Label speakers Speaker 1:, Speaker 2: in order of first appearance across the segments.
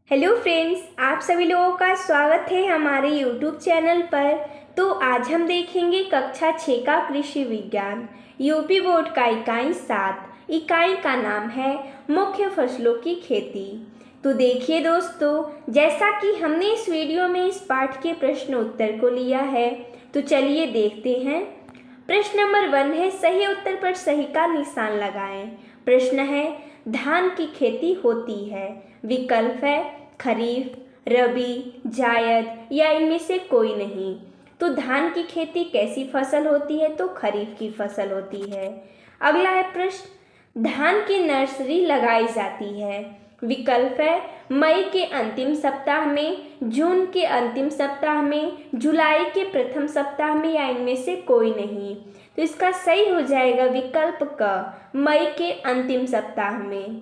Speaker 1: Hello friends, आप सभी लोगों का स्वागत है हमारे यूट्यूब चैनल पर। तो आज हम देखेंगे कक्षा 6 का कृषि विज्ञान यूपी बोर्ड का इकाई 7। इकाई का नाम है मुख्य फसलों की खेती। तो देखिए दोस्तों, जैसा कि हमने इस वीडियो में इस पाठ के प्रश्न उत्तर को लिया है, तो चलिए देखते हैं। प्रश्न नंबर 1 है, सही उत्तर पर सही का निशान लगाएं। प्रश्न है, धान की खेती होती है। विकल्प है खरीफ, रबी, जायद या इनमें से कोई नहीं। तो धान की खेती कैसी फसल होती है? तो खरीफ की फसल होती है। अगला है प्रश्न, धान की नर्सरी लगाई जाती है। विकल्प है मई के अंतिम सप्ताह में, जून के अंतिम सप्ताह में, जुलाई के प्रथम सप्ताह में या इनमें से कोई नहीं। तो इसका सही हो जाएगा विकल्प क, मई के अंतिम सप्ताह में।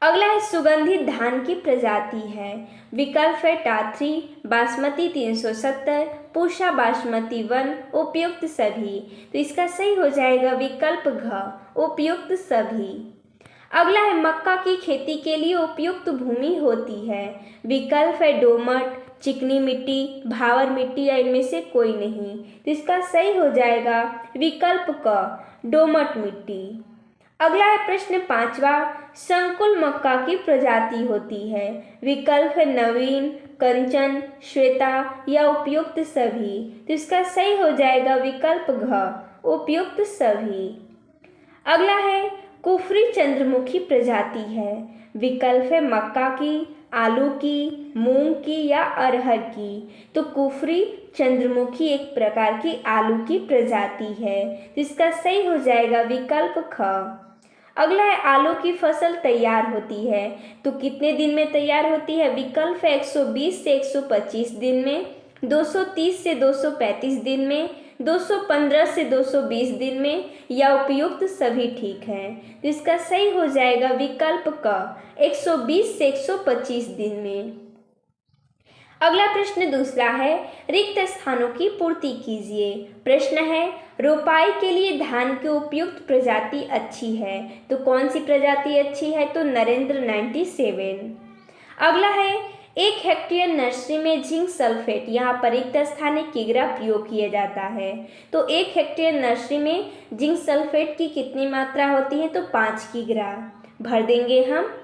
Speaker 1: अगला है सुगंधित धान की प्रजाति है। विकल्प है टाथरी, बासमती 370, पूषा बासमती 1, उपयुक्त सभी। तो इसका सही हो जाएगा विकल्प घ, उपयुक्त सभी। अगला है मक्का की खेती के लिए उपयुक्त भूमि होती है। विकल्प है दोमट, चिकनी मिट्टी, भावर मिट्टी या इनमें से कोई नहीं। तो इसका सही हो जाएगा विकल्प क, दोमट मिट्टी। अगला है प्रश्न 5वां, संकुल मक्का की प्रजाति होती है। विकल्प है नवीन, कंचन, श्वेता या उपयुक्त सभी। तो इसका सही हो जाएगा विकल्प घ, उपयुक्त सभी। अगला है कुफरी चंद्रमुखी प्रजाति है। विकल्प है मक्का की, आलू की, मूंग की या अरहर की। तो कुफरी चंद्रमुखी एक प्रकार की आलू की प्रजाति है। तो इसका सही हो जाएगा विकल्प ख। अगला है आलू की फसल तैयार होती है। तो कितने दिन में तैयार होती है? विकल्प है 120 से 125 दिन में, 230 से 235 दिन में, 215 से 220 दिन में या उपयुक्त सभी ठीक है। तो इसका सही हो जाएगा विकल्प क, 120 से 125 दिन में। अगला प्रश्न दूसरा है, रिक्त स्थानों की पूर्ति कीजिए। प्रश्न है, रोपाई के लिए धान की उपयुक्त प्रजाति अच्छी है। तो कौन सी प्रजाति अच्छी है? तो नरेंद्र 97। अगला है, 1 हेक्टेयर नर्सरी में जिंक सल्फेट, यहाँ पर रिक्त स्थान है किग्रा प्रयोग किया जाता है। तो 1 हेक्टेयर नर्सरी में जिंक सल्फेट की कितनी मात्रा होती है? तो 5 किग्रा भर देंगे हम।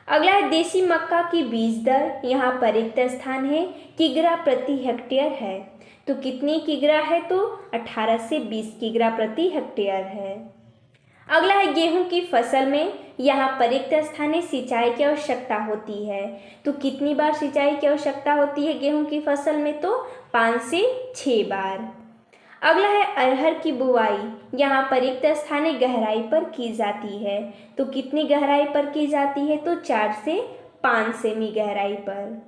Speaker 1: अगला है देसी मक्का की बीज दर, यहाँ पर रिक्त स्थान है किग्रा प्रति हेक्टेयर है। तो कितनी किग्रा है? तो 18 से 20 किग्रा प्रति हेक्टेयर है। अगला है गेहूं की फसल में, यहाँ पर रिक्त स्थान है सिंचाई की आवश्यकता होती है। तो कितनी बार सिंचाई की आवश्यकता होती है गेहूं की फसल में? तो 5 से 6 बार। अगला है अरहर की बुआई, यहाँ पर रिक्त स्थान है गहराई पर की जाती है। तो कितनी गहराई पर की जाती है? तो 4 से 5 सेमी गहराई पर।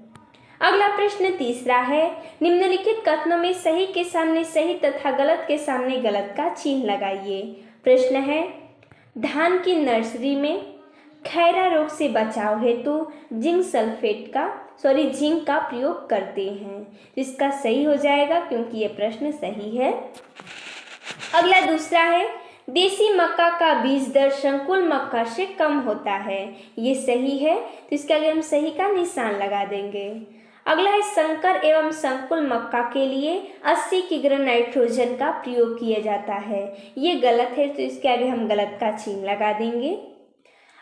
Speaker 1: अगला प्रश्न तीसरा है, निम्नलिखित कथनों में सही के सामने सही तथा गलत के सामने गलत का चिन्ह लगाइए। प्रश्न है, धान की नर्सरी में खैरा रोग से बचाव हेतु जिंक का प्रयोग करते हैं। इसका सही हो जाएगा क्योंकि ये प्रश्न सही है। अगला दूसरा है, देसी मक्का का बीज दर संकुल मक्का से कम होता है। ये सही है, तो इसके लिए हम सही का निशान लगा देंगे। अगला है, संकर एवं संकुल मक्का के लिए 80 किग्रा नाइट्रोजन का प्रयोग किया जाता है। ये गलत है, तो इसके आगे हम गलत का चिन्ह लगा देंगे।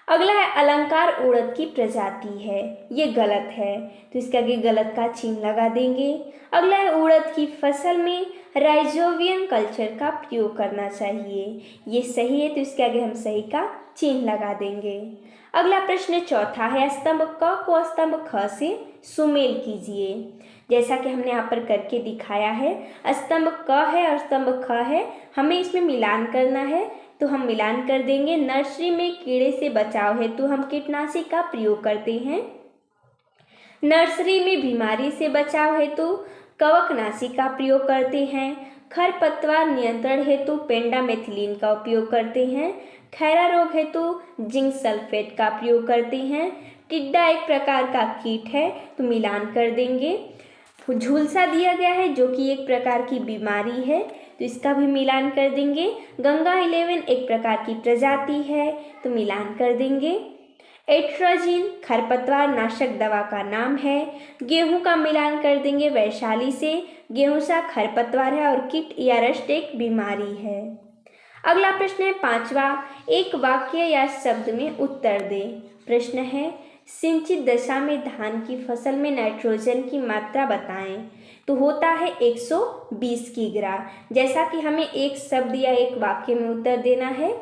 Speaker 1: अगला है, अलंकार उड़द की प्रजाति है। ये गलत है, तो इसके आगे गलत का चिन्ह लगा देंगे। अगला है, उड़द की फसल में राइजोबियम कल्चर का प्रयोग करना चाहिए। ये सही है, तो इसके आगे हम सही का चिन्ह लगा देंगे। अगला प्रश्न चौथा है, स्तंभ क को स्तंभ ख से सुमेल कीजिए। जैसा कि हमने यहाँ पर करके दिखाया है, स्तंभ क है और स्तंभ ख है, हमें इसमें मिलान करना है। तो हम मिलान कर देंगे। नर्सरी में कीड़े से बचाव हेतु हम कीटनाशी का प्रयोग करते हैं। नर्सरी में बीमारी से बचाव हेतु कवकनाशी का प्रयोग करते हैं। खरपतवार नियंत्रण हेतु पेंडामेथिलीन का उपयोग करते हैं। खैरा रोग हेतु जिंक सल्फेट का प्रयोग करते हैं। टिड्डा एक प्रकार का कीट है, तो मिलान कर देंगे। झुलसा दिया गया है जो कि एक प्रकार की बीमारी है, तो इसका भी मिलान कर देंगे। गंगा 11 एक प्रकार की प्रजाति है, तो मिलान कर देंगे। एट्राजिन खरपतवार नाशक दवा का नाम है। गेहूं का मिलान कर देंगे वैशाली से। गेहूं सा खरपतवार है और कीट या रस्ट एक बीमारी है। अगला प्रश्न है 5वां, एक वाक्य या शब्द में उत्तर दें। प्रश्न है सिंचित दशा में धान की फसल में नाइट्रोजन की मात्रा बताएं। तो होता है 120 किग्रा। जैसा कि हमें एक शब्द या एक वाक्य में उत्तर देना है।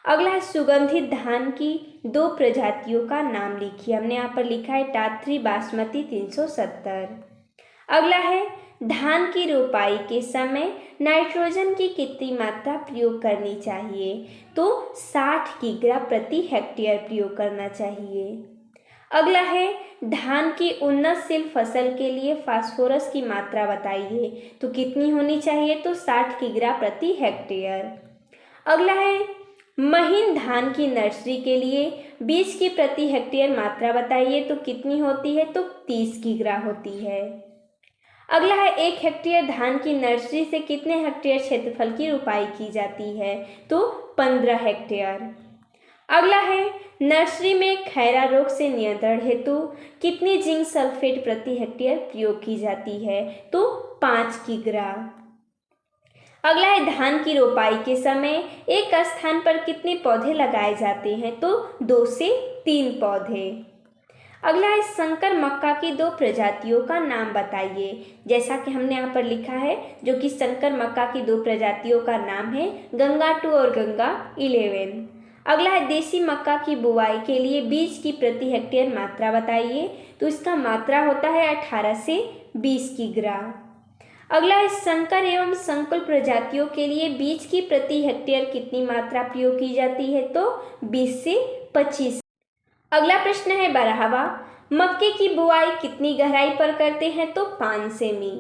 Speaker 1: अगला है सुगंधित धान की 2 प्रजातियों का नाम लिखिए। हमने यहाँ पर लिखा है टाथरी बासमती 370। अगला है धान की रोपाई के समय नाइट्रोजन की कितनी मात्रा प्रयोग करनी चाहिए। तो 60 किग्रा प्रति हेक्टेयर प्रयोग करना चाहिए। अगला है धान की उन्नतशील फसल के लिए फास्फोरस की मात्रा बताइए। तो कितनी होनी चाहिए। तो 60 किग्रा प्रति हेक्टेयर। अगला है महीन धान की नर्सरी के लिए बीज की प्रति हेक्टेयर मात्रा बताइए। तो कितनी होती है। तो 30 किग्रा होती है। अगला है 1 हेक्टेयर धान की नर्सरी से कितने हेक्टेयर क्षेत्रफल की रोपाई की जाती है। तो 15 हेक्टेयर। अगला है नर्सरी में खैरा रोग से नियंत्रण हेतु कितनी जिंक सल्फेट प्रति हेक्टेयर प्रयोग की जाती है। तो 5 किग्रा। अगला है धान की रोपाई के समय एक स्थान पर कितने पौधे लगाए जाते हैं। तो 2 से 3 पौधे। अगला है संकर मक्का की 2 प्रजातियों का नाम बताइए। जैसा कि हमने यहाँ पर लिखा है, जो कि संकर मक्का की 2 प्रजातियों का नाम है गंगा 2 और गंगा 11। अगला है देसी मक्का की बुआई के लिए बीज की प्रति हेक्टेयर मात्रा बताइए। तो इसका मात्रा होता है 18 से 20 किग्रा। अगला है संकर एवं संकुल प्रजातियों के लिए बीज की प्रति हेक्टेयर कितनी मात्रा प्रयोग की जाती है। तो 20 से 25। अगला प्रश्न है 12वां, मक्के की बुआई कितनी गहराई पर करते हैं। तो 5 सेमी।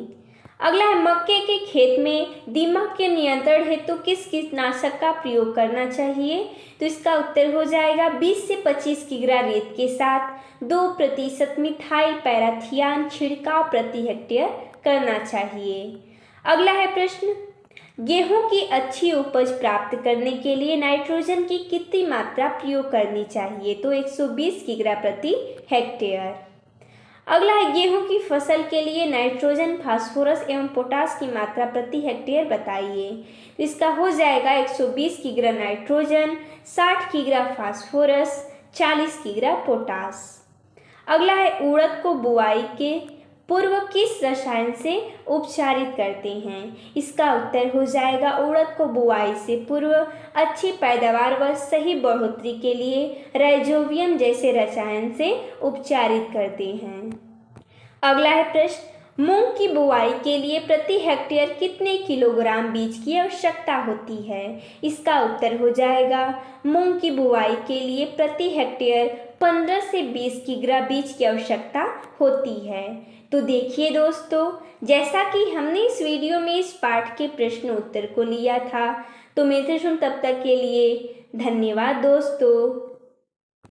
Speaker 1: अगला है मक्के के खेत में दीमक के नियंत्रण हेतु किस कीटनाशक का प्रयोग करना चाहिए। तो इसका उत्तर हो जाएगा 20 से 25 किग्रा रेत के साथ 2% मिथाइल पैराथियान छिड़काव प्रति हेक्टेयर करना चाहिए। अगला है प्रश्न, गेहूं की अच्छी उपज प्राप्त करने के लिए नाइट्रोजन की कितनी मात्रा प्रयोग करनी चाहिए। तो 120 किग्रा प्रति हेक्टेयर। अगला है गेहूं की फसल के लिए नाइट्रोजन, फास्फोरस एवं पोटास की मात्रा प्रति हेक्टेयर बताइए। तो इसका हो जाएगा 120 किग्रा नाइट्रोजन, 60 किग्रा फास्फोरस, 40 किग्रा पोटास। अगला है उड़द को बुआई के पूर्व किस रसायन से उपचारित करते हैं। इसका उत्तर हो जाएगा उड़द को बुआई से पूर्व अच्छी पैदावार व सही बढ़ोतरी के लिए राइजोबियम जैसे रसायन से उपचारित करते हैं। अगला है प्रश्न, मूंग की बुआई के लिए प्रति हेक्टेयर कितने किलोग्राम बीज की आवश्यकता होती है। इसका उत्तर हो जाएगा मूंग की बुआई के लिए प्रति हेक्टेयर 15 से 20 किग्रा बीज की आवश्यकता होती है। तो देखिए दोस्तों, जैसा कि हमने इस वीडियो में इस पाठ के प्रश्न उत्तर को लिया था, तो मिलते हैं तब तक के लिए धन्यवाद दोस्तों।